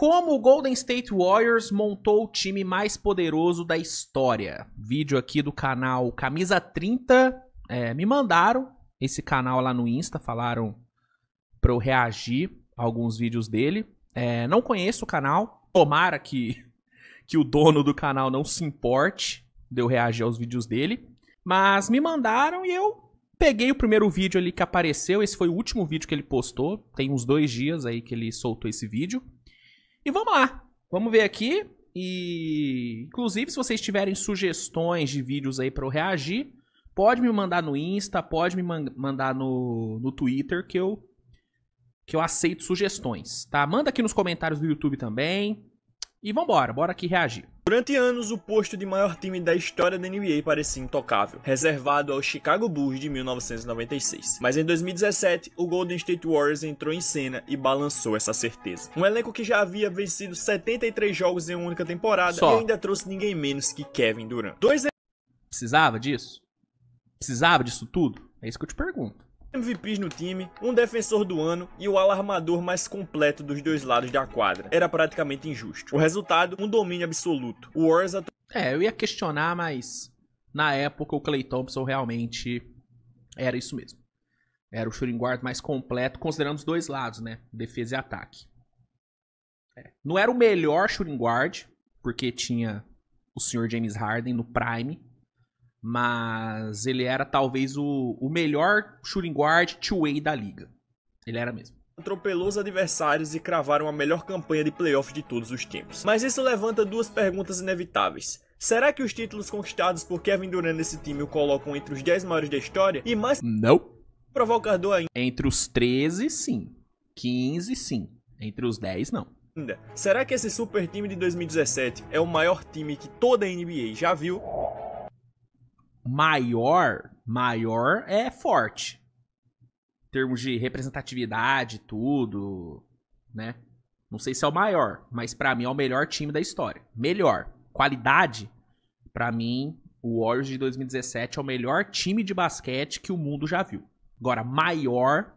Como o Golden State Warriors montou o time mais poderoso da história. Vídeo aqui do canal Camisa 30. Me mandaram esse canal lá no Insta, falaram pra eu reagir a alguns vídeos dele. Não conheço o canal, tomara que o dono do canal não se importe de eu reagir aos vídeos dele. Mas me mandaram e eu peguei o primeiro vídeo ali que apareceu. Esse foi o último vídeo que ele postou. Tem uns 2 dias aí que ele soltou esse vídeo. E vamos lá. Vamos ver aqui. E inclusive, se vocês tiverem sugestões de vídeos aí pra eu reagir, pode me mandar no Insta, pode me mandar no Twitter que eu aceito sugestões, tá? Manda aqui nos comentários do YouTube também. E vambora, bora aqui reagir. Durante anos, o posto de maior time da história da NBA parecia intocável, reservado ao Chicago Bulls de 1996. Mas em 2017, o Golden State Warriors entrou em cena e balançou essa certeza. Um elenco que já havia vencido 73 jogos em uma única temporada e ainda trouxe ninguém menos que Kevin Durant. Precisava disso? Precisava disso tudo? É isso que eu te pergunto. MVPs no time, um defensor do ano e o ala armador mais completo dos dois lados da quadra. Era praticamente injusto. O resultado, um domínio absoluto. O Warriors eu ia questionar, mas na época o Klay Thompson realmente era isso mesmo. Era o shooting guard mais completo, considerando os dois lados, né? Defesa e ataque. Não era o melhor shooting guard, porque tinha o Sr. James Harden no prime. Mas ele era talvez o melhor shooting guard two-way da liga. Ele era mesmo. Atropelou os adversários e cravaram a melhor campanha de playoff de todos os tempos. Mas isso levanta 2 perguntas inevitáveis. Será que os títulos conquistados por Kevin Durant nesse time o colocam entre os 10 maiores da história? E mais provocador ainda. Entre os 13, sim. 15, sim. Entre os 10, não. Será que esse super time de 2017 é o maior time que toda a NBA já viu? Maior é forte. Em termos de representatividade, tudo, né? Não sei se é o maior, mas pra mim é o melhor time da história. Melhor. Qualidade, pra mim, o Warriors de 2017 é o melhor time de basquete que o mundo já viu. Agora, maior,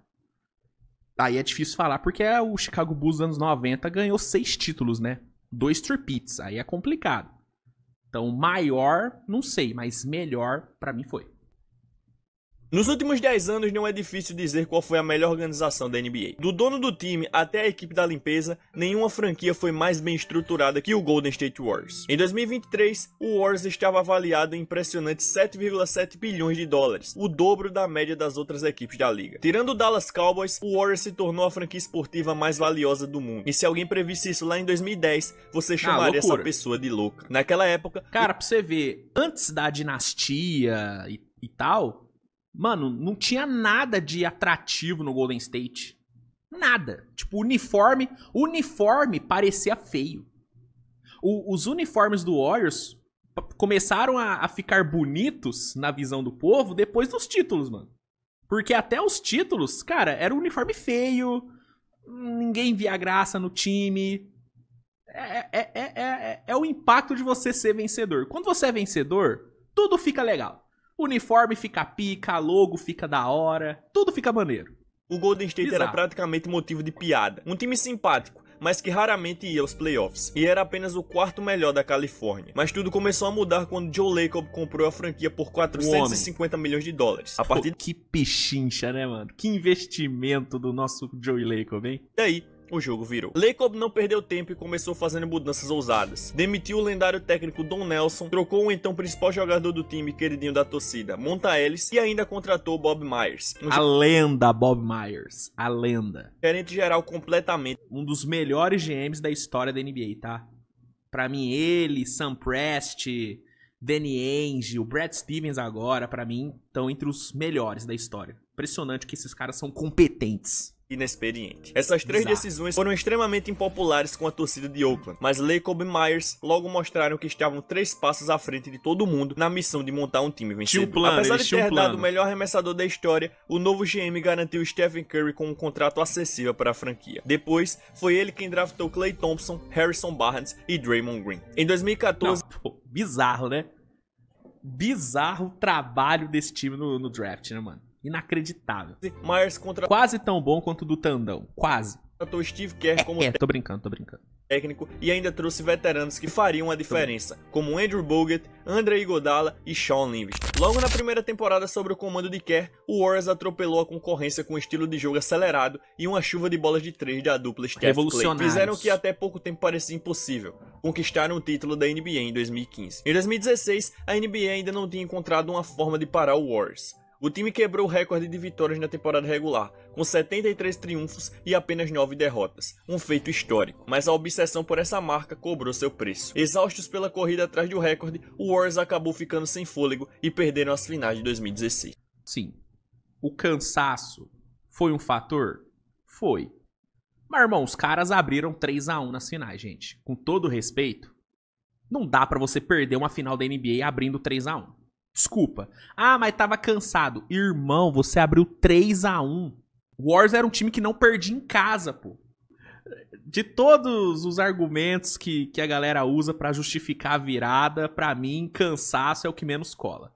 aí é difícil falar, porque o Chicago Bulls dos anos 90 ganhou 6 títulos, né? 2 tripits, aí é complicado. Então, maior, não sei, mas melhor pra mim foi. Nos últimos 10 anos não é difícil dizer qual foi a melhor organização da NBA. Do dono do time até a equipe da limpeza, nenhuma franquia foi mais bem estruturada que o Golden State Warriors. Em 2023, o Warriors estava avaliado em impressionantes 7,7 bilhões de dólares, o dobro da média das outras equipes da liga. Tirando o Dallas Cowboys, o Warriors se tornou a franquia esportiva mais valiosa do mundo. E se alguém previsse isso lá em 2010, você chamaria essa pessoa de louca. Naquela época... Cara, pra você ver, antes da dinastia e tal... Mano, não tinha nada de atrativo no Golden State. Nada. Tipo, uniforme parecia feio. Os uniformes do Warriors começaram a ficar bonitos na visão do povo depois dos títulos, mano. Porque até os títulos, cara, era um uniforme feio, ninguém via graça no time. É o impacto de você ser vencedor. Quando você é vencedor, tudo fica legal. O uniforme fica pica, a logo fica da hora, tudo fica maneiro. O Golden State era praticamente motivo de piada. Um time simpático, mas que raramente ia aos playoffs. E era apenas o 4º melhor da Califórnia. Mas tudo começou a mudar quando Joe Lacob comprou a franquia por 450 milhões de dólares. A partir que pechincha, né, mano? Que investimento do nosso Joe Lacob, hein? E aí, o jogo virou. Lacob não perdeu tempo e começou fazendo mudanças ousadas. Demitiu o lendário técnico Don Nelson, trocou o então principal jogador do time, queridinho da torcida, Monta Ellis, e ainda contratou Bob Myers. A lenda Bob Myers. A lenda. Gerente geral completamente. Um dos melhores GMs da história da NBA, tá? Pra mim, ele, Sam Presti, Danny Ainge, o Brad Stevens agora, pra mim, estão entre os melhores da história. Impressionante que esses caras são competentes. Inexperiente. Essas 3 decisões foram extremamente impopulares com a torcida de Oakland, mas Lacob e Myers logo mostraram que estavam 3 passos à frente de todo mundo na missão de montar um time vencedor. Apesar de ter dado o melhor arremessador da história, o novo GM garantiu Stephen Curry com um contrato acessível para a franquia. Depois, foi ele quem draftou Klay Thompson, Harrison Barnes e Draymond Green. Em 2014... bizarro, né? Bizarro o trabalho desse time no draft, né, mano? Inacreditável. Myers quase tão bom quanto o do Tandão. Quase. Contratou Steve Kerr como... tô brincando. técnico e ainda trouxe veteranos que fariam a diferença, como Andrew Bogut, Andre Iguodala e Shaun Livingston. Logo na primeira temporada sob o comando de Kerr, o Warriors atropelou a concorrência com um estilo de jogo acelerado e uma chuva de bolas de 3 da dupla Steph Clay. Fizeram o que até pouco tempo parecia impossível, conquistaram o título da NBA em 2015. Em 2016, a NBA ainda não tinha encontrado uma forma de parar o Warriors. O time quebrou o recorde de vitórias na temporada regular, com 73 triunfos e apenas 9 derrotas, um feito histórico, mas a obsessão por essa marca cobrou seu preço. Exaustos pela corrida atrás do recorde, o Warriors acabou ficando sem fôlego e perderam as finais de 2016. Sim, o cansaço foi um fator? Foi. Mas, irmão, os caras abriram 3-1 nas finais, gente. Com todo respeito, não dá pra você perder uma final da NBA abrindo 3-1. Desculpa. Ah, mas tava cansado. Irmão, você abriu 3-1. O Warriors era um time que não perdia em casa, pô. De todos os argumentos que a galera usa pra justificar a virada, pra mim, cansaço é o que menos cola.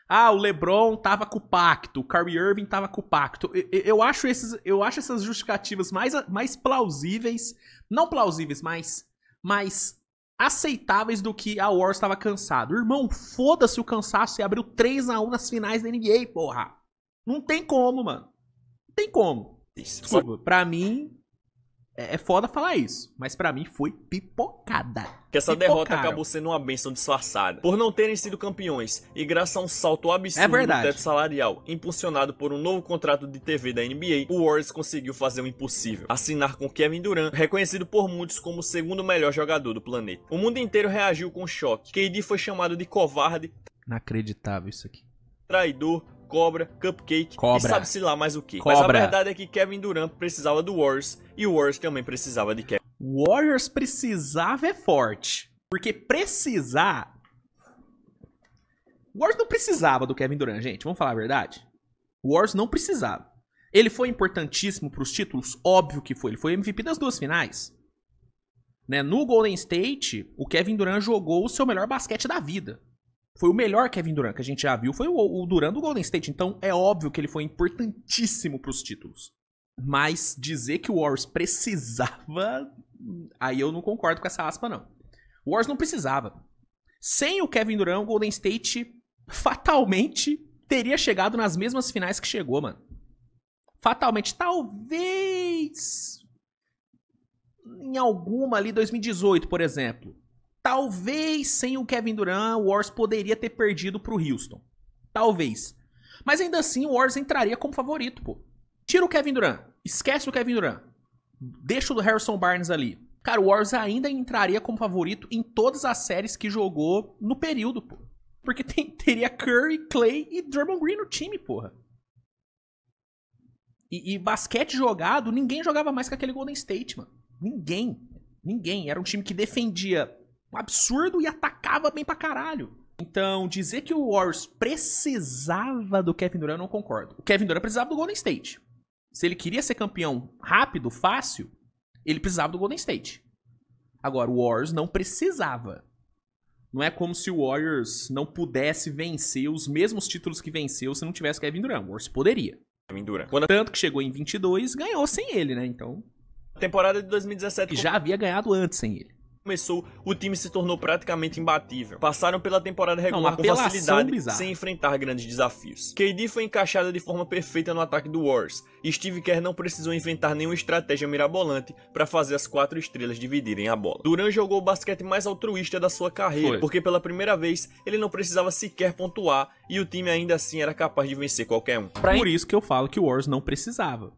Ah, o LeBron tava com o pacto, o Kyrie Irving tava com o pacto. Eu acho essas justificativas mais plausíveis, não plausíveis, mas aceitáveis do que a Warriors estava cansado. Irmão, foda-se o cansaço e abriu 3-1 nas finais da NBA, porra. Não tem como, mano. Não tem como. Desculpa, pra mim é foda falar isso, mas pra mim foi pipocada. Que essa derrota acabou sendo uma bênção disfarçada. Por não terem sido campeões e graças a um salto absurdo do teto salarial, impulsionado por um novo contrato de TV da NBA, o Warriors conseguiu fazer o impossível. Assinar com Kevin Durant, reconhecido por muitos como o segundo melhor jogador do planeta. O mundo inteiro reagiu com choque. KD foi chamado de covarde. Inacreditável isso aqui. Traidor. Cobra, Cupcake e sabe-se lá mais o que. Mas a verdade é que Kevin Durant precisava do Warriors e o Warriors também precisava de Kevin. Warriors precisava é forte. Porque precisar... O Warriors não precisava do Kevin Durant, gente. Vamos falar a verdade? O Warriors não precisava. Ele foi importantíssimo pros títulos? Óbvio que foi. Ele foi MVP das duas finais. Né? No Golden State, o Kevin Durant jogou o seu melhor basquete da vida. Foi o melhor Kevin Durant que a gente já viu, foi o Durant do Golden State. Então é óbvio que ele foi importantíssimo pros títulos. Mas dizer que o Warriors precisava, aí eu não concordo com essa aspa, não. O Warriors não precisava. Sem o Kevin Durant, o Golden State fatalmente teria chegado nas mesmas finais que chegou, mano. Fatalmente. Talvez em alguma ali, 2018, por exemplo. Talvez sem o Kevin Durant, o Warriors poderia ter perdido pro Houston. Talvez. Mas ainda assim, o Warriors entraria como favorito, pô. Tira o Kevin Durant. Esquece o Kevin Durant. Deixa o Harrison Barnes ali. Cara, o Warriors ainda entraria como favorito em todas as séries que jogou no período, pô. Porque teria Curry, Clay e Draymond Green no time, porra. E basquete jogado, ninguém jogava mais que aquele Golden State, mano. Ninguém. Era um time que defendia um absurdo e atacava bem pra caralho. Então, dizer que o Warriors precisava do Kevin Durant, eu não concordo. O Kevin Durant precisava do Golden State. Se ele queria ser campeão rápido, fácil, ele precisava do Golden State. Agora, o Warriors não precisava. Não é como se o Warriors não pudesse vencer os mesmos títulos que venceu se não tivesse Kevin Durant. O Warriors poderia. Kevin Durant. Tanto que chegou em 22, ganhou sem ele, né? Então, a temporada de 2017... já havia ganhado antes sem ele. Começou, o time se tornou praticamente imbatível. Passaram pela temporada regular com facilidade, sem enfrentar grandes desafios. KD foi encaixada de forma perfeita no ataque do Warriors, e Steve Kerr não precisou inventar nenhuma estratégia mirabolante para fazer as 4 estrelas dividirem a bola. Durant jogou o basquete mais altruísta da sua carreira, porque pela primeira vez ele não precisava sequer pontuar, e o time ainda assim era capaz de vencer qualquer um. Por isso que eu falo que o Warriors não precisava.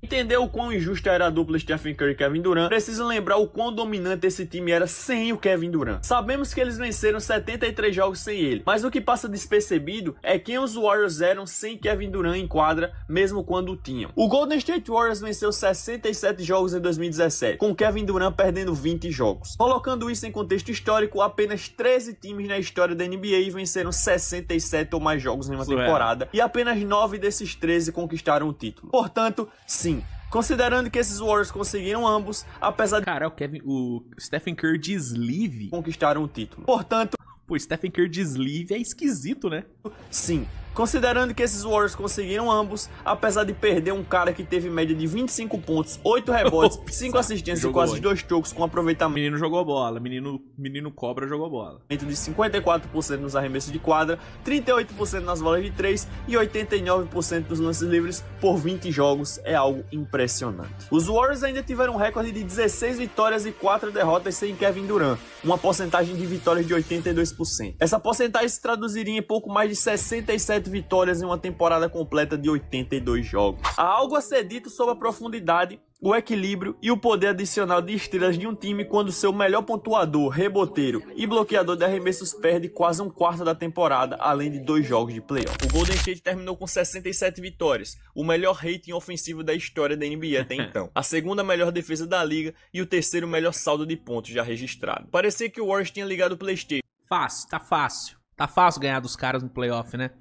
Entender o quão injusta era a dupla Stephen Curry e Kevin Durant, precisa lembrar o quão dominante esse time era sem o Kevin Durant. Sabemos que eles venceram 73 jogos sem ele, mas o que passa despercebido é quem os Warriors eram sem Kevin Durant em quadra, mesmo quando o tinham. O Golden State Warriors venceu 67 jogos em 2017, com Kevin Durant perdendo 20 jogos. Colocando isso em contexto histórico, apenas 13 times na história da NBA venceram 67 ou mais jogos em uma temporada, e apenas 9 desses 13 conquistaram o título. Portanto, sim, considerando que esses Warriors conseguiram ambos, apesar de... Cara, o Stephen Curry de sleeve conquistaram o título. Portanto... Pô, Stephen Curry de sleeve é esquisito, né? Sim, Considerando que esses Warriors conseguiram ambos, apesar de perder um cara que teve média de 25 pontos, 8 rebotes, 5 assistências e quase 2 tocos com aproveitamento. Menino jogou bola, menino cobra jogou bola. De 54% nos arremessos de quadra, 38% nas bolas de 3 e 89% dos lances livres por 20 jogos é algo impressionante. Os Warriors ainda tiveram um recorde de 16 vitórias e 4 derrotas sem Kevin Durant, uma porcentagem de vitórias de 82%. Essa porcentagem se traduziria em pouco mais de 67 vitórias em uma temporada completa de 82 jogos. Há algo a ser dito sobre a profundidade, o equilíbrio e o poder adicional de estrelas de um time quando seu melhor pontuador, reboteiro e bloqueador de arremessos perde quase um quarto da temporada, além de 2 jogos de playoff. O Golden State terminou com 67 vitórias, o melhor rating ofensivo da história da NBA até então, a segunda melhor defesa da liga e o terceiro melhor saldo de pontos já registrado. Parecia que o Warriors tinha ligado o PlayStation. Fácil, tá fácil. Tá fácil ganhar dos caras no playoff, né?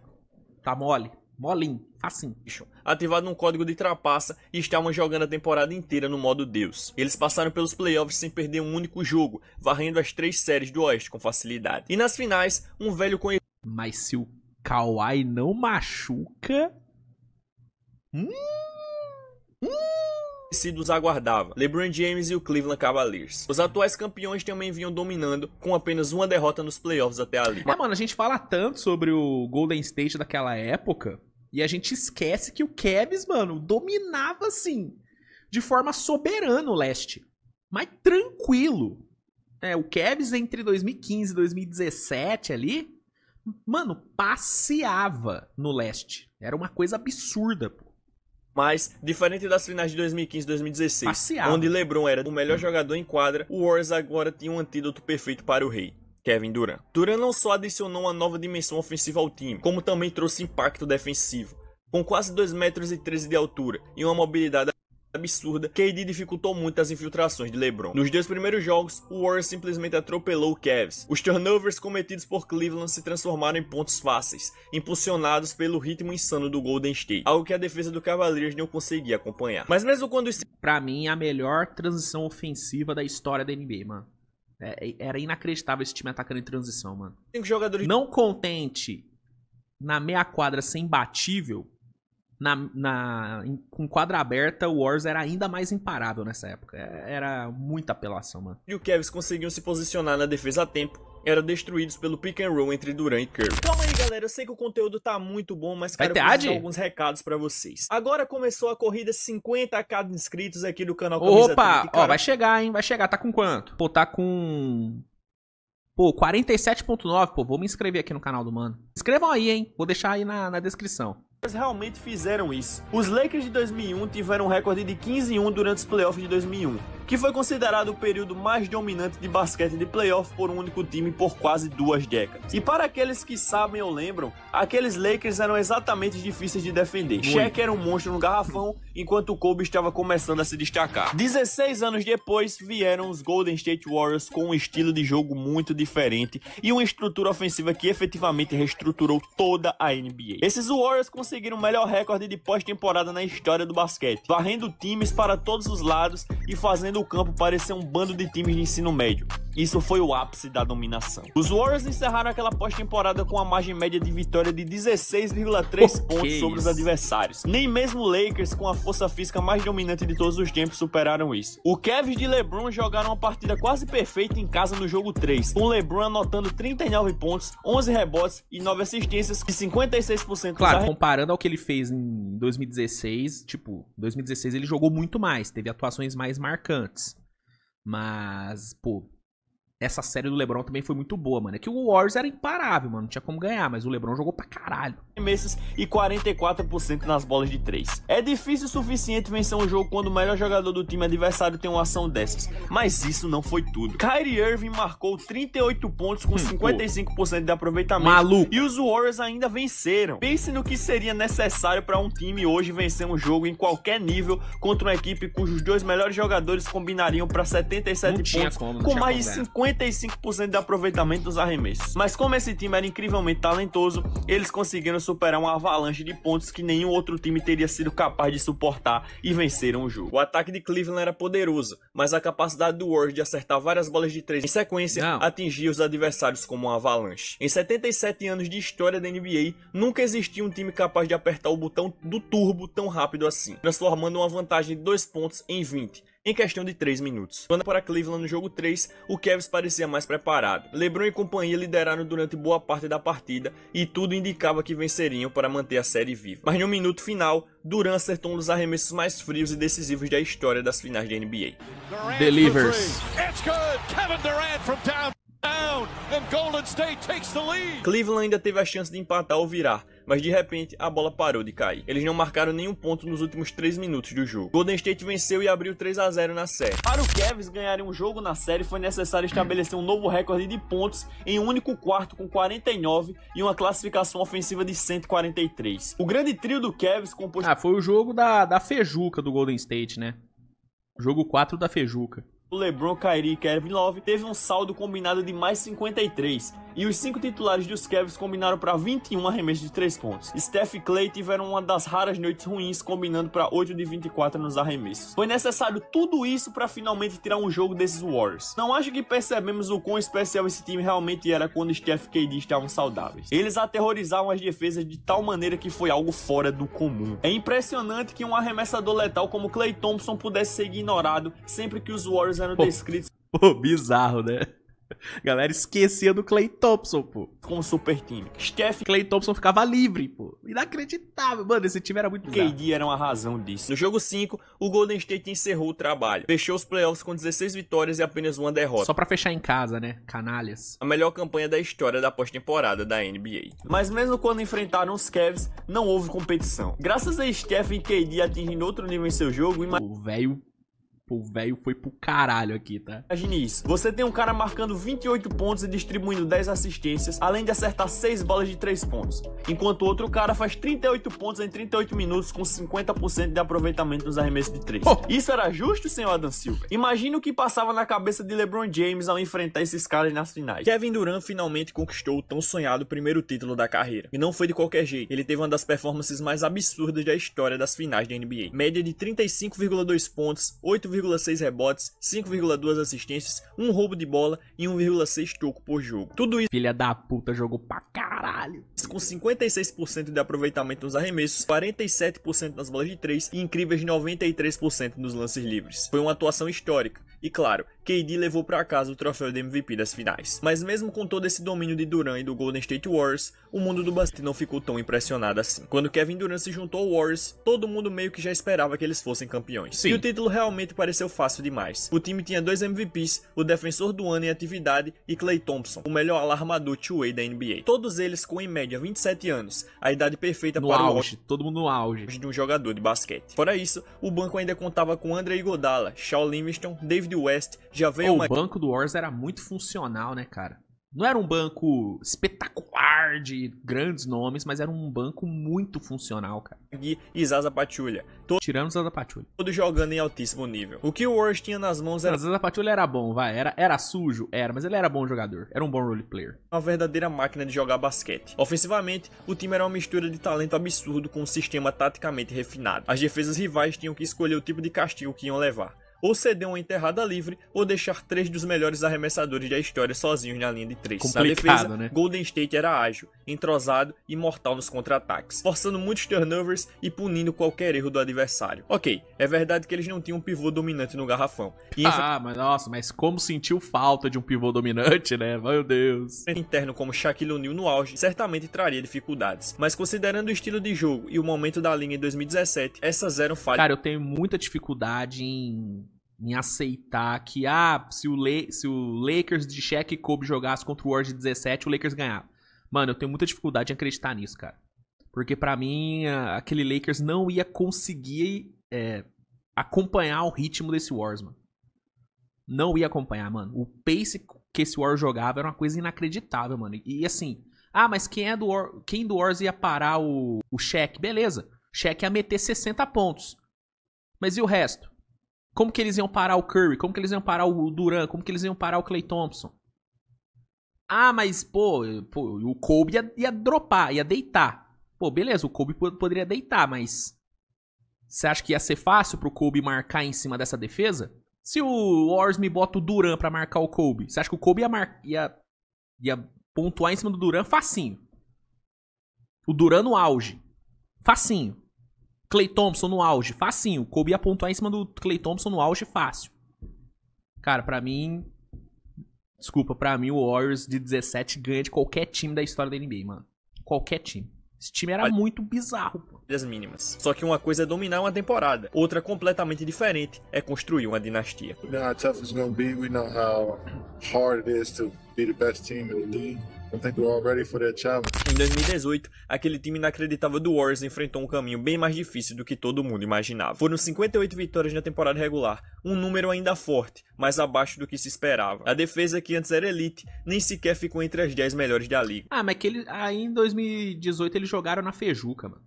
Tá mole. Molinho. Facinho. Ativado um código de trapaça e estavam jogando a temporada inteira no modo Deus. Eles passaram pelos playoffs sem perder um único jogo, varrendo as 3 séries do Oeste com facilidade. E nas finais, um velho conhecido... Mas se o Kawhi não machuca... os aguardava, LeBron James e o Cleveland Cavaliers. Os atuais campeões também vinham dominando, com apenas uma derrota nos playoffs até ali. Mano, a gente fala tanto sobre o Golden State daquela época, e a gente esquece que o Cavs, mano, dominava, assim, de forma soberana o leste. Mas tranquilo. O Cavs entre 2015 e 2017 ali, mano, passeava no leste. Era uma coisa absurda, pô. Mas, diferente das finais de 2015 e 2016, passeava, onde LeBron era o melhor jogador em quadra, o Warriors agora tinha um antídoto perfeito para o rei, Kevin Durant. Durant não só adicionou uma nova dimensão ofensiva ao time, como também trouxe impacto defensivo. Com quase 2,13 metros de altura e uma mobilidade absurda, KD dificultou muito as infiltrações de LeBron. Nos 2 primeiros jogos, o Warriors simplesmente atropelou o Cavs. Os turnovers cometidos por Cleveland se transformaram em pontos fáceis, impulsionados pelo ritmo insano do Golden State, algo que a defesa do Cavaliers não conseguia acompanhar. Mas mesmo quando... Pra mim, a melhor transição ofensiva da história da NBA, mano. Era inacreditável esse time atacando em transição, mano. 5 jogadores... Não contente na meia quadra ser imbatível, com quadra aberta, o Warriors era ainda mais imparável nessa época. Era muita apelação, mano. E o Cavs conseguiu se posicionar na defesa a tempo, eram destruídos pelo pick and roll entre Durant e Curry. Calma aí, galera, eu sei que o conteúdo tá muito bom, mas quero dar alguns recados pra vocês. Agora começou a corrida 50k de inscritos aqui do canal Camisa 30. Ó, vai chegar, hein, vai chegar. Tá com quanto? Pô, tá com... 47.9, pô, vou me inscrever aqui no canal do mano. Inscrevam aí, hein, vou deixar aí na descrição. Eles realmente fizeram isso. Os Lakers de 2001 tiveram um recorde de 15-1 durante os playoffs de 2001, que foi considerado o período mais dominante de basquete de playoff por um único time por quase 2 décadas. E para aqueles que sabem ou lembram, aqueles Lakers eram exatamente difíceis de defender. Shaq era um monstro no garrafão, enquanto o Kobe estava começando a se destacar. 16 anos depois, vieram os Golden State Warriors com um estilo de jogo muito diferente e uma estrutura ofensiva que efetivamente reestruturou toda a NBA. Esses Warriors conseguiram o melhor recorde de pós-temporada na história do basquete, varrendo times para todos os lados e fazendo o campo parecer um bando de times de ensino médio. Isso foi o ápice da dominação. Os Warriors encerraram aquela pós-temporada com uma margem média de vitória de 16,3 pontos sobre os adversários. Nem mesmo o Lakers, com a força física mais dominante de todos os tempos, superaram isso. O Cavs de LeBron jogaram uma partida quase perfeita em casa no jogo 3, com LeBron anotando 39 pontos, 11 rebotes e 9 assistências e 56%. Claro, comparando ao que ele fez em 2016, tipo, 2016 ele jogou muito mais, teve atuações mais marcantes. Mas, pô, essa série do LeBron também foi muito boa, mano. É que o Warriors era imparável, mano. Não tinha como ganhar, mas o LeBron jogou pra caralho. E 44% nas bolas de 3. É difícil o suficiente vencer um jogo quando o melhor jogador do time adversário tem uma ação dessas. Mas isso não foi tudo. Kyrie Irving marcou 38 pontos com 55% de aproveitamento. Maluco. E os Warriors ainda venceram. Pense no que seria necessário para um time hoje vencer um jogo em qualquer nível contra uma equipe cujos 2 melhores jogadores combinariam para 77 pontos, com mais de 55% de aproveitamento dos arremessos. Mas como esse time era incrivelmente talentoso, eles conseguiram superar uma avalanche de pontos que nenhum outro time teria sido capaz de suportar e venceram o jogo. O ataque de Cleveland era poderoso, mas a capacidade do Warriors de acertar várias bolas de 3 em sequência atingia os adversários como uma avalanche. Em 77 anos de história da NBA, nunca existiu um time capaz de apertar o botão do turbo tão rápido assim, transformando uma vantagem de 2 pontos em 20. Em questão de 3 minutos. Quando para Cleveland no jogo 3, o Cavs parecia mais preparado. LeBron e companhia lideraram durante boa parte da partida e tudo indicava que venceriam para manter a série viva. Mas no minuto final, Durant acertou um dos arremessos mais frios e decisivos da história das finais da NBA. Delivers. Cleveland ainda teve a chance de empatar ou virar, mas de repente a bola parou de cair. Eles não marcaram nenhum ponto nos últimos 3 minutos do jogo. Golden State venceu e abriu 3-0 na série. Para o Cavs ganharem um jogo na série, foi necessário estabelecer um novo recorde de pontos em um único quarto com 49 e uma classificação ofensiva de 143. O grande trio do Cavs compôs... foi o jogo da Fejuca do Golden State, né? Jogo 4 da Fejuca. O LeBron, Kyrie e Kevin Love teve um saldo combinado de mais 53, e os 5 titulares dos Cavs combinaram para 21 arremessos de 3 pontos. Steph e Klay tiveram uma das raras noites ruins, combinando para 8 de 24 nos arremessos. Foi necessário tudo isso para finalmente tirar um jogo desses Warriors. Não acho que percebemos o quão especial esse time realmente era quando Steph e KD estavam saudáveis. Eles aterrorizavam as defesas de tal maneira que foi algo fora do comum. É impressionante que um arremessador letal como Klay Thompson pudesse ser ignorado sempre que os Warriors eram descritos. Bizarro, né? Galera esquecia do Klay Thompson, pô. Como super time. Klay Thompson ficava livre, pô. Inacreditável. Mano, esse time era muito bizarro. KD era uma razão disso. No jogo 5, o Golden State encerrou o trabalho. Fechou os playoffs com 16 vitórias e apenas uma derrota. Só pra fechar em casa, né? Canalhas. A melhor campanha da história da pós-temporada da NBA. Mas mesmo quando enfrentaram os Cavs, não houve competição. Graças a Steph e KD atingindo outro nível em seu jogo... O velho foi pro caralho aqui, tá? Imagine isso. Você tem um cara marcando 28 pontos e distribuindo 10 assistências, além de acertar 6 bolas de 3 pontos. Enquanto o outro cara faz 38 pontos em 38 minutos com 50% de aproveitamento nos arremessos de 3. Isso era justo, senhor Adam Silver? Imagina o que passava na cabeça de LeBron James ao enfrentar esses caras nas finais. Kevin Durant finalmente conquistou o tão sonhado primeiro título da carreira. E não foi de qualquer jeito. Ele teve uma das performances mais absurdas da história das finais da NBA. Média de 35,2 pontos, 8,6 rebotes, 5,2 assistências, 1 roubo de bola e 1,6 toco por jogo. Tudo isso... Filha da puta, jogou pra caralho. Com 56% de aproveitamento nos arremessos, 47% nas bolas de 3 e incríveis 93% nos lances livres. Foi uma atuação histórica. E claro, KD levou para casa o troféu de MVP das finais. Mas mesmo com todo esse domínio de Durant e do Golden State Warriors, o mundo do basquete não ficou tão impressionado assim. Quando Kevin Durant se juntou ao Warriors, todo mundo meio que já esperava que eles fossem campeões. Sim. E o título realmente pareceu fácil demais. O time tinha 2 MVPs, o defensor do ano em atividade e Klay Thompson, o melhor alarmador two-way da NBA. Todos eles com em média 27 anos, a idade perfeita no para auge, todo mundo no auge de um jogador de basquete. Fora isso, o banco ainda contava com Andre Iguodala, Shawn Livingston, David West, já veio o banco do Warriors era muito funcional, né, cara? Não era um banco espetacular de grandes nomes, mas era um banco muito funcional, cara. E Zaza Pachulia. Tirando o Zaza Pachulia. Todos jogando em altíssimo nível. O que o Warriors tinha nas mãos era... O Zaza Pachulia era bom, vai. Era sujo, mas ele era bom jogador. Era um bom role player. Uma verdadeira máquina de jogar basquete. Ofensivamente, o time era uma mistura de talento absurdo com um sistema taticamente refinado. As defesas rivais tinham que escolher o tipo de castigo que iam levar. Ou ceder uma enterrada livre, ou deixar 3 dos melhores arremessadores da história sozinhos na linha de 3. Complicado, na defesa, né? Golden State era ágil, entrosado e mortal nos contra-ataques, forçando muitos turnovers e punindo qualquer erro do adversário. Ok, é verdade que eles não tinham um pivô dominante no garrafão. Mas como sentiu falta de um pivô dominante, né? Meu Deus. Interno como Shaquille O'Neal no auge, certamente traria dificuldades. Mas considerando o estilo de jogo e o momento da linha em 2017, essas eram falhas. Cara, eu tenho muita dificuldade em aceitar que, se o Lakers de Shaq e Kobe jogasse contra o Warriors de 17, o Lakers ganhava. Mano, eu tenho muita dificuldade em acreditar nisso, cara. Porque pra mim, aquele Lakers não ia conseguir acompanhar o ritmo desse Warriors, mano. Não ia acompanhar, mano. O pace que esse Warriors jogava era uma coisa inacreditável, mano. E assim, mas quem do Warriors ia parar o Shaq? Beleza, Shaq ia meter 60 pontos. Mas e o resto? Como que eles iam parar o Curry? Como que eles iam parar o Durant? Como que eles iam parar o Klay Thompson? Mas, o Kobe ia dropar, ia deitar. Pô, beleza, o Kobe poderia deitar, mas você acha que ia ser fácil pro Kobe marcar em cima dessa defesa? Se o Warriors me bota o Durant pra marcar o Kobe, você acha que o Kobe ia pontuar em cima do Durant facinho? O Durant no auge, facinho. Klay Thompson no auge, facinho. O Kobe ia pontuar em cima do Klay Thompson no auge fácil. Cara, pra mim... Desculpa, pra mim o Warriors de 17 ganha de qualquer time da história da NBA, mano. Qualquer time. Esse time era muito bizarro, pô. Das mínimas. Só que uma coisa é dominar uma temporada, outra completamente diferente é construir uma dinastia. We know how tough it's going to be. We know how hard it is to be the best team in the league. I think we're all ready for that challenge. Em 2018, aquele time inacreditável do Warriors enfrentou um caminho bem mais difícil do que todo mundo imaginava. Foram 58 vitórias na temporada regular, um número ainda forte, mas abaixo do que se esperava. A defesa, que antes era elite, nem sequer ficou entre as 10 melhores da liga. Ah, mas aí em 2018 eles jogaram na feijuca, mano.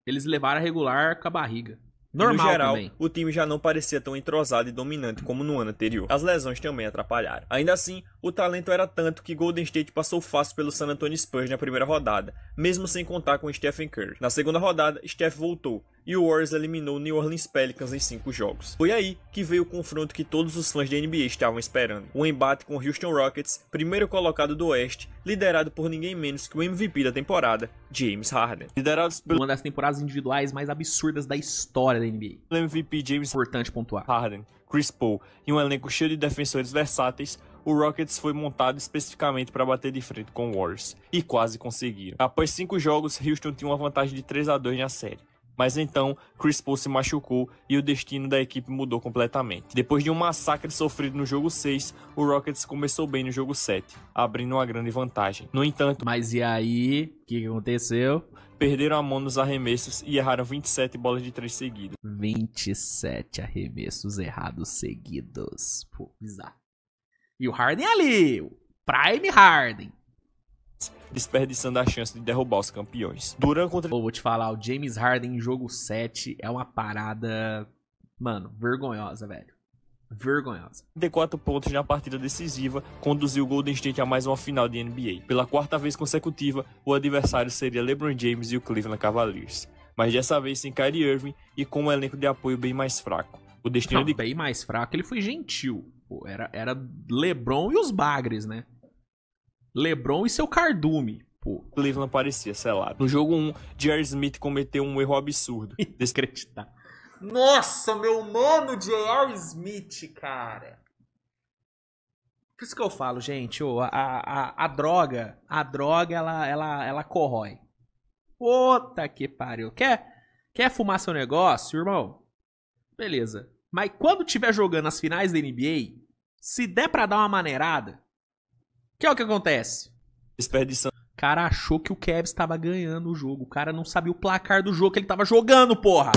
Eles levaram a regular com a barriga. Normal, no geral, também. O time já não parecia tão entrosado e dominante como no ano anterior. As lesões também atrapalharam. Ainda assim, o talento era tanto que Golden State passou fácil pelo San Antonio Spurs na primeira rodada, mesmo sem contar com Stephen Curry. Na segunda rodada, Steph voltou e o Warriors eliminou o New Orleans Pelicans em 5 jogos. Foi aí que veio o confronto que todos os fãs da NBA estavam esperando. Um embate com o Houston Rockets, primeiro colocado do Oeste, liderado por ninguém menos que o MVP da temporada, James Harden. Liderados pelo Uma das temporadas individuais mais absurdas da história da NBA. MVP James Importante pontuar. Harden, Chris Paul e um elenco cheio de defensores versáteis, o Rockets foi montado especificamente para bater de frente com o Warriors, e quase conseguiram. Após 5 jogos, Houston tinha uma vantagem de 3-2 na série. Mas então, Chris Paul se machucou e o destino da equipe mudou completamente. Depois de um massacre sofrido no jogo 6, o Rockets começou bem no jogo 7, abrindo uma grande vantagem. No entanto, Mas e aí, o que aconteceu? perderam a mão nos arremessos e erraram 27 bolas de 3 seguidas. 27 arremessos errados seguidos. Pô, bizarro. E o Harden ali, o Prime Harden. Desperdiçando a chance de derrubar os campeões. Durant contra Pô, vou te falar, o James Harden em jogo 7 é uma parada, mano, vergonhosa, velho. Vergonhosa. 34 pontos na partida decisiva, conduziu o Golden State a mais uma final de NBA. Pela 4ª vez consecutiva, o adversário seria LeBron James e o Cleveland Cavaliers. Mas dessa vez sem Kyrie Irving e com um elenco de apoio bem mais fraco. O destino Não, de bem mais fraco, ele foi gentil. Pô, era LeBron e os bagres, né? LeBron e seu cardume. Pô, Cleveland parecia selado. No jogo 1, J.R. Smith cometeu um erro absurdo. desacreditar. Nossa, meu mano, J.R. Smith, cara. Por isso que eu falo, gente, a droga, ela corrói. Puta que pariu. Quer fumar seu negócio, irmão? Beleza. Mas quando tiver jogando as finais da NBA, se der pra dar uma maneirada, que é o que acontece? Desperdiçando O cara achou que o Cavs estava ganhando o jogo. O cara não sabia o placar do jogo que ele tava jogando, porra.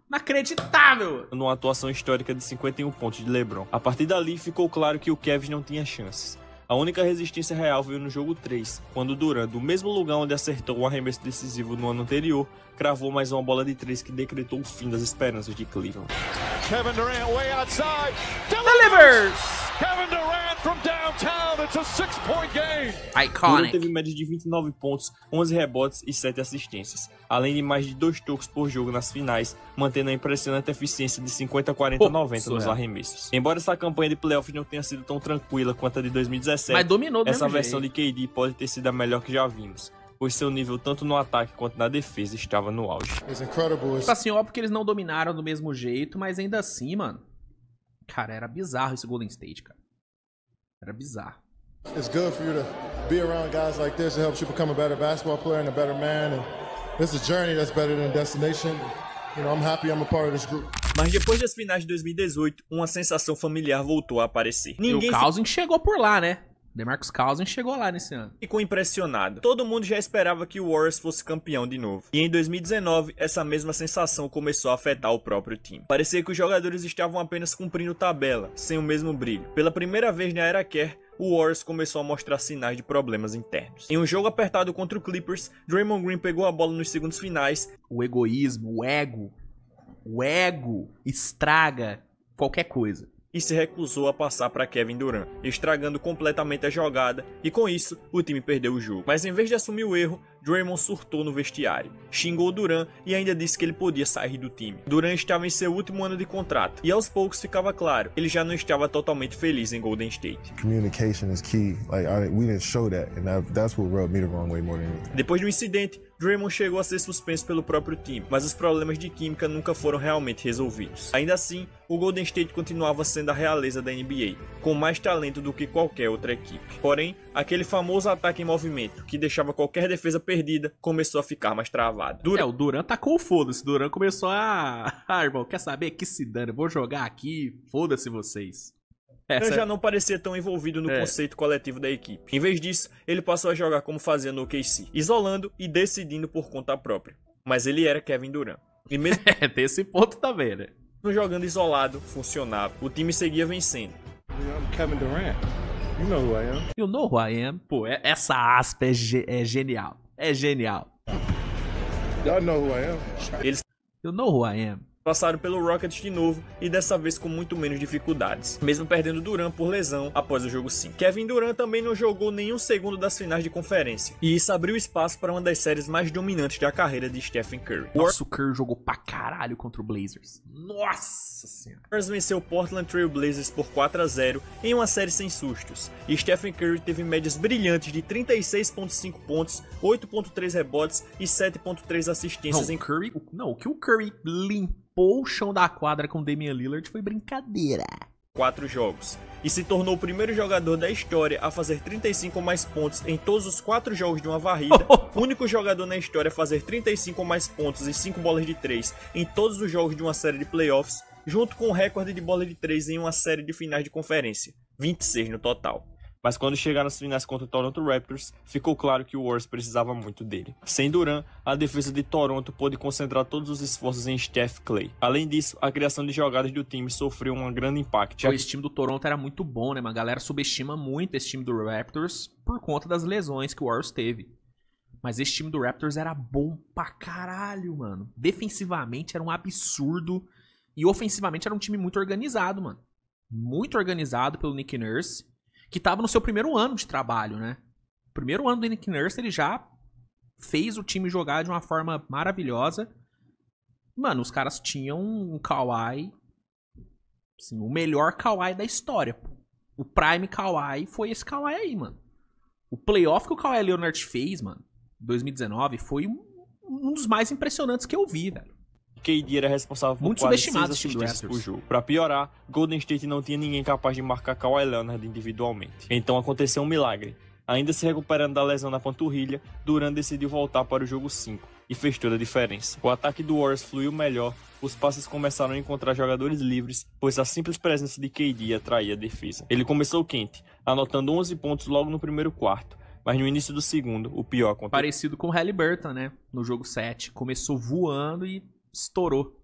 Inacreditável. uma atuação histórica de 51 pontos de LeBron. A partir dali, ficou claro que o Cavs não tinha chances. A única resistência real veio no jogo 3, quando Durant, do mesmo lugar onde acertou o arremesso decisivo no ano anterior, cravou mais uma bola de 3 que decretou o fim das esperanças de Cleveland. Kevin Durant way outside. Delivers! Kevin Durant from downtown. It's a 6-point game. Durant teve Iconic. média de 29 pontos, 11 rebotes e 7 assistências, além de mais de 2 tocos por jogo nas finais, mantendo a impressionante eficiência de 50, 40, 90 nos surreal. arremessos. Embora essa campanha de playoffs não tenha sido tão tranquila quanto a de 2017, Mas dominou do essa mesmo versão jeito. de KD pode ter sido a melhor que já vimos, pois seu nível tanto no ataque quanto na defesa estava no auge. It's incredible. It's Assim, óbvio que eles não dominaram do mesmo jeito, mas ainda assim, mano. Cara, era bizarro esse Golden State, cara. Era bizarro. It's good for you to be around guys like this. It helps you become a better basketball player and a better man. And it's a journey that's better than a destination. You know, I'm happy I'm a part of this group. Mas depois das finais de 2018, uma sensação familiar voltou a aparecer. E Ninguém o Cousins chegou por lá, né? DeMarcus Cousins chegou lá nesse ano. ficou impressionado. Todo mundo já esperava que o Warriors fosse campeão de novo. E em 2019, essa mesma sensação começou a afetar o próprio time. Parecia que os jogadores estavam apenas cumprindo tabela, sem o mesmo brilho. Pela primeira vez na era Kerr, o Warriors começou a mostrar sinais de problemas internos. Em um jogo apertado contra o Clippers, Draymond Green pegou a bola nos segundos finais O egoísmo, o ego estraga qualquer coisa. e se recusou a passar para Kevin Durant, estragando completamente a jogada, e com isso, o time perdeu o jogo. Mas em vez de assumir o erro, Draymond surtou no vestiário, xingou Durant e ainda disse que ele podia sair do time. Durant estava em seu último ano de contrato e aos poucos ficava claro, ele já não estava totalmente feliz em Golden State. Communication is key. We didn't show that, and that's what rubbed me the wrong way more than anything. Depois do incidente, Draymond chegou a ser suspenso pelo próprio time, mas os problemas de química nunca foram realmente resolvidos. Ainda assim, o Golden State continuava sendo a realeza da NBA, com mais talento do que qualquer outra equipe. Porém, aquele famoso ataque em movimento, que deixava qualquer defesa perdida, começou a ficar mais travado. O Durant tacou o foda-se. Durant começou a... irmão, quer saber? Que se dane, eu vou jogar aqui, foda-se vocês. Ele já não parecia tão envolvido no conceito coletivo da equipe. Em vez disso, ele passou a jogar como fazia no OKC, isolando e decidindo por conta própria. Mas ele era Kevin Durant. E mesmo tem esse ponto também, né? jogando isolado, funcionava. O time seguia vencendo. I'm Kevin Durant. You know who I am. You know who I am. Pô, essa aspa é genial. É genial. Y'all know who I am. Eles You know who I am. passaram pelo Rockets de novo e dessa vez com muito menos dificuldades, mesmo perdendo Durant por lesão após o jogo 5. Kevin Durant também não jogou nenhum segundo das finais de conferência, e isso abriu espaço para uma das séries mais dominantes da carreira de Stephen Curry. Nossa, o Curry jogou pra caralho contra o Blazers. Nossa senhora. Warriors venceu o Portland Trail Blazers por 4-0 em uma série sem sustos, e Stephen Curry teve médias brilhantes de 36.5 pontos, 8.3 rebotes e 7.3 assistências em Curry. Não, o que o Curry limpou o chão da quadra com o Damian Lillard foi brincadeira. 4 jogos, e se tornou o primeiro jogador da história a fazer 35 ou mais pontos em todos os 4 jogos de uma varrida, o único jogador na história a fazer 35 ou mais pontos em 5 bolas de 3 em todos os jogos de uma série de playoffs, junto com o recorde de bola de 3 em uma série de finais de conferência, 26 no total. Mas quando chegaram nas finais contra o Toronto Raptors, ficou claro que o Warriors precisava muito dele. Sem Durant, a defesa de Toronto pôde concentrar todos os esforços em Steph Clay. Além disso, a criação de jogadas do time sofreu um grande impacto. Esse time do Toronto era muito bom, né? Mas a galera subestima muito esse time do Raptors por conta das lesões que o Warriors teve. Mas esse time do Raptors era bom pra caralho, mano. Defensivamente era um absurdo. E ofensivamente era um time muito organizado, mano. Muito organizado pelo Nick Nurse, que tava no seu primeiro ano de trabalho, né? Primeiro ano do Nick Nurse, ele já fez o time jogar de uma forma maravilhosa. Mano, os caras tinham um Kawhi, assim, o melhor Kawhi da história. O Prime Kawhi foi esse Kawhi aí, mano. O playoff que o Kawhi Leonard fez, mano, em 2019, foi um dos mais impressionantes que eu vi, velho. KD era responsável por muito quase subestimado 6 assistências por jogo. Pra piorar, Golden State não tinha ninguém capaz de marcar Kawhi Leonard individualmente. Então aconteceu um milagre. Ainda se recuperando da lesão na panturrilha, Durant decidiu voltar para o jogo 5 e fez toda a diferença. O ataque do Warriors fluiu melhor, os passes começaram a encontrar jogadores livres, pois a simples presença de KD atraía a defesa. Ele começou quente, anotando 11 pontos logo no primeiro quarto. Mas no início do segundo, o pior aconteceu. Parecido com o Haliburton, né? No jogo 7. Começou voando e estourou.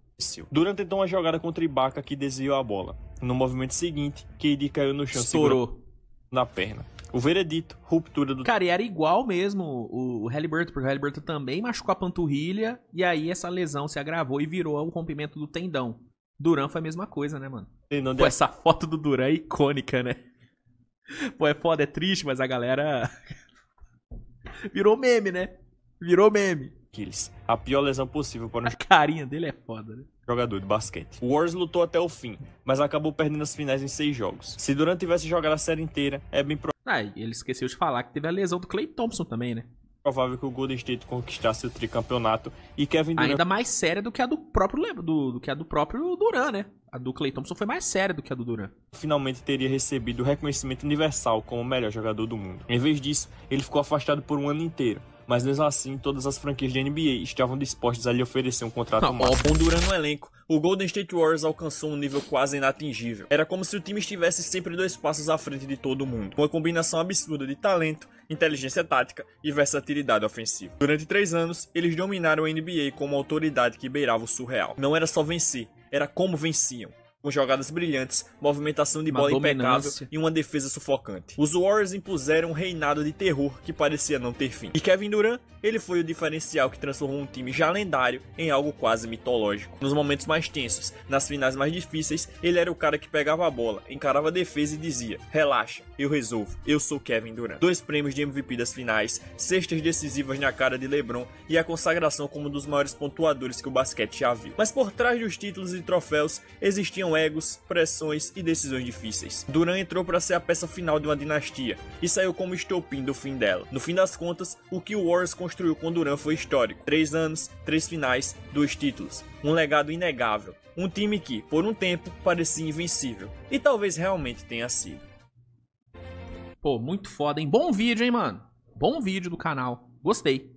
Durant tentou uma jogada contra Ibaka que desviou a bola. No movimento seguinte, KD caiu no chão Estourou na perna. O veredito, ruptura do... Cara, e era igual mesmo o Haliburton, porque o Haliburton também machucou a panturrilha, e aí essa lesão se agravou e virou o rompimento do tendão. Durant foi a mesma coisa, né, mano? Pô, essa foto do Durant é icônica, né? Pô, é foda, é triste, mas a galera... virou meme, né? Virou meme. A pior lesão possível para um A carinha dele é foda, né? jogador de basquete. O Warriors lutou até o fim, mas acabou perdendo as finais em 6 jogos. Se Durant tivesse jogado a série inteira, é bem e ele esqueceu de falar que teve a lesão do Klay Thompson também, né? provável que o Golden State conquistasse o tricampeonato e Kevin Durant... Ainda mais séria do que a do próprio Durant, né? A do Klay Thompson foi mais séria do que a do Durant. Finalmente teria recebido o reconhecimento universal como o melhor jogador do mundo. Em vez disso, ele ficou afastado por um ano inteiro. Mas mesmo assim, todas as franquias de NBA estavam dispostas a lhe oferecer um contrato máximo. Com Durant no elenco, o Golden State Warriors alcançou um nível quase inatingível. Era como se o time estivesse sempre 2 passos à frente de todo mundo. Uma combinação absurda de talento, inteligência tática e versatilidade ofensiva. Durante 3 anos, eles dominaram a NBA como uma autoridade que beirava o surreal. Não era só vencer, era como venciam. com jogadas brilhantes, movimentação de bola impecável e uma defesa sufocante. Os Warriors impuseram um reinado de terror que parecia não ter fim. E Kevin Durant, ele foi o diferencial que transformou um time já lendário em algo quase mitológico. Nos momentos mais tensos, nas finais mais difíceis, ele era o cara que pegava a bola, encarava a defesa e dizia: relaxa, eu resolvo, eu sou Kevin Durant. 2 prêmios de MVP das finais, cestas decisivas na cara de LeBron e a consagração como um dos maiores pontuadores que o basquete já viu. Mas por trás dos títulos e troféus, existiam egos, pressões e decisões difíceis. Durant entrou para ser a peça final de uma dinastia e saiu como estopim do fim dela. No fim das contas, o que o Warriors construiu com Durant foi histórico. 3 anos, 3 finais, 2 títulos. Um legado inegável. Um time que, por um tempo, parecia invencível. E talvez realmente tenha sido. Pô, muito foda, hein? Bom vídeo, hein, mano? Bom vídeo do canal. Gostei.